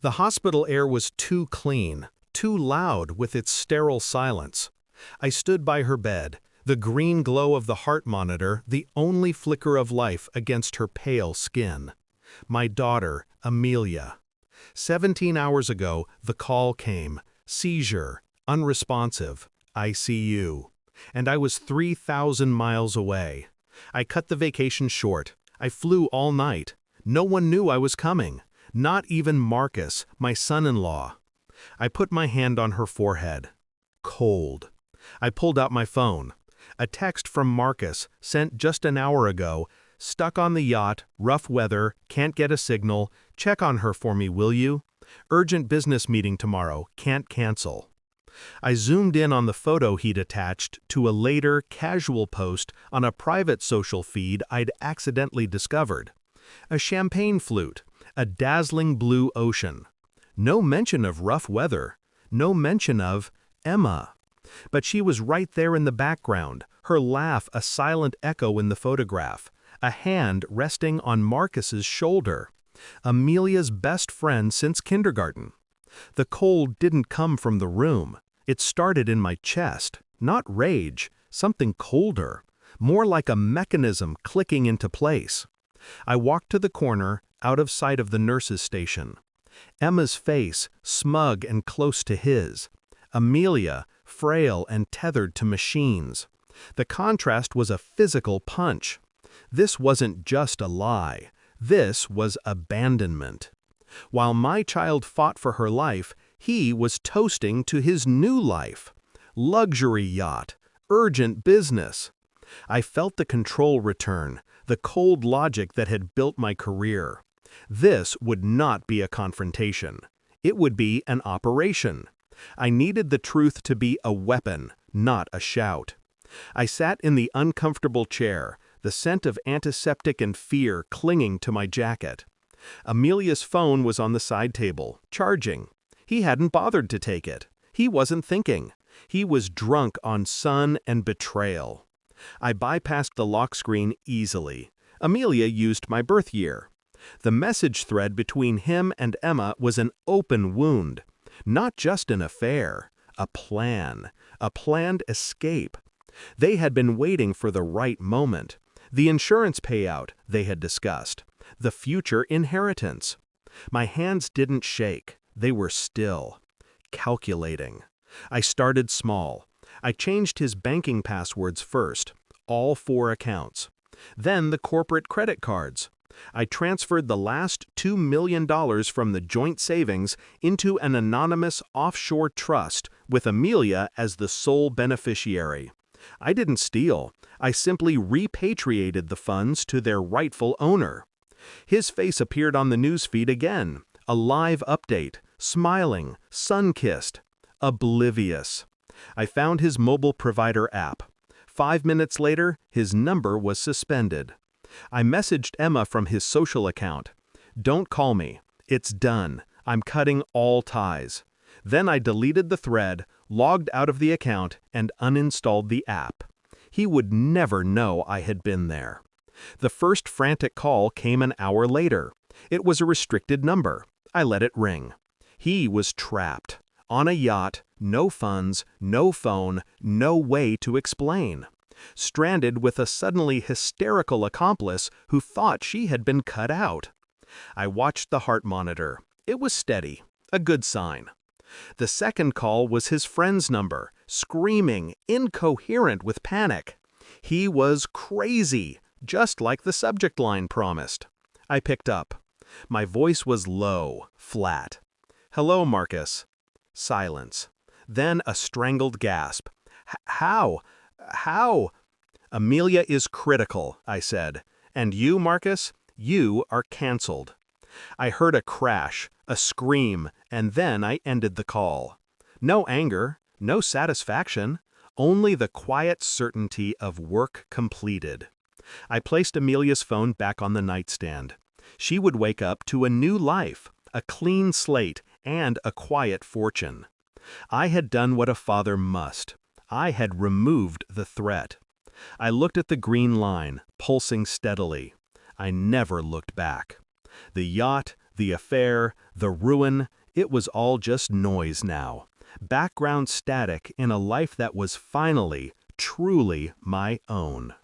The hospital air was too clean, too loud with its sterile silence. I stood by her bed, the green glow of the heart monitor the only flicker of life against her pale skin. My daughter, Amelia. 17 hours ago, the call came. Seizure, unresponsive, ICU. And I was 3,000 miles away. I cut the vacation short. I flew all night. No one knew I was coming. Not even Marcus, my son-in-law. I put my hand on her forehead. Cold. I pulled out my phone. A text from Marcus, sent just an hour ago. Stuck on the yacht, rough weather, can't get a signal. Check on her for me, will you? Urgent business meeting tomorrow, can't cancel. I zoomed in on the photo he'd attached to a later, casual post on a private social feed I'd accidentally discovered. A champagne flute, a dazzling blue ocean. No mention of rough weather. No mention of Emma. But she was right there in the background, her laugh a silent echo in the photograph, a hand resting on Marcus's shoulder. Amelia's best friend since kindergarten. The cold didn't come from the room. It started in my chest, not rage, something colder, more like a mechanism clicking into place. I walked to the corner, out of sight of the nurse's station. Emma's face, smug and close to his. Amelia, frail and tethered to machines. The contrast was a physical punch. This wasn't just a lie. This was abandonment. While my child fought for her life, he was toasting to his new life. Luxury yacht, urgent business. I felt the control return, the cold logic that had built my career. This would not be a confrontation. It would be an operation. I needed the truth to be a weapon, not a shout. I sat in the uncomfortable chair, the scent of antiseptic and fear clinging to my jacket. Amelia's phone was on the side table, charging. He hadn't bothered to take it. He wasn't thinking. He was drunk on sun and betrayal. I bypassed the lock screen easily. Amelia used my birth year. The message thread between him and Emma was an open wound. Not just an affair, a plan, a planned escape. They had been waiting for the right moment. The insurance payout they had discussed. The future inheritance. My hands didn't shake. They were still. Calculating. I started small. I changed his banking passwords first. All 4 accounts. Then the corporate credit cards. I transferred the last $2 million from the joint savings into an anonymous offshore trust with Amelia as the sole beneficiary. I didn't steal. I simply repatriated the funds to their rightful owner. His face appeared on the newsfeed again, a live update, smiling, sun-kissed, oblivious. I found his mobile provider app. 5 minutes later, his number was suspended. I messaged Emma from his social account. Don't call me. It's done. I'm cutting all ties. Then I deleted the thread, logged out of the account, and uninstalled the app. He would never know I had been there. The first frantic call came an hour later. It was a restricted number. I let it ring. He was trapped. On a yacht, no funds, no phone, no way to explain. Stranded with a suddenly hysterical accomplice who thought she had been cut out. I watched the heart monitor. It was steady, a good sign. The second call was his friend's number, screaming, incoherent with panic. He was crazy, just like the subject line promised. I picked up. My voice was low, flat. Hello, Marcus. Silence. Then a strangled gasp. How? How? Amelia is critical, I said. And you, Marcus? You are canceled. I heard a crash, a scream, and then I ended the call. No anger, no satisfaction, only the quiet certainty of work completed. I placed Amelia's phone back on the nightstand. She would wake up to a new life, a clean slate, and a quiet fortune. I had done what a father must. I had removed the threat. I looked at the green line, pulsing steadily. I never looked back. The yacht, The affair, the ruin, it was all just noise now. Background static in a life that was finally, truly my own.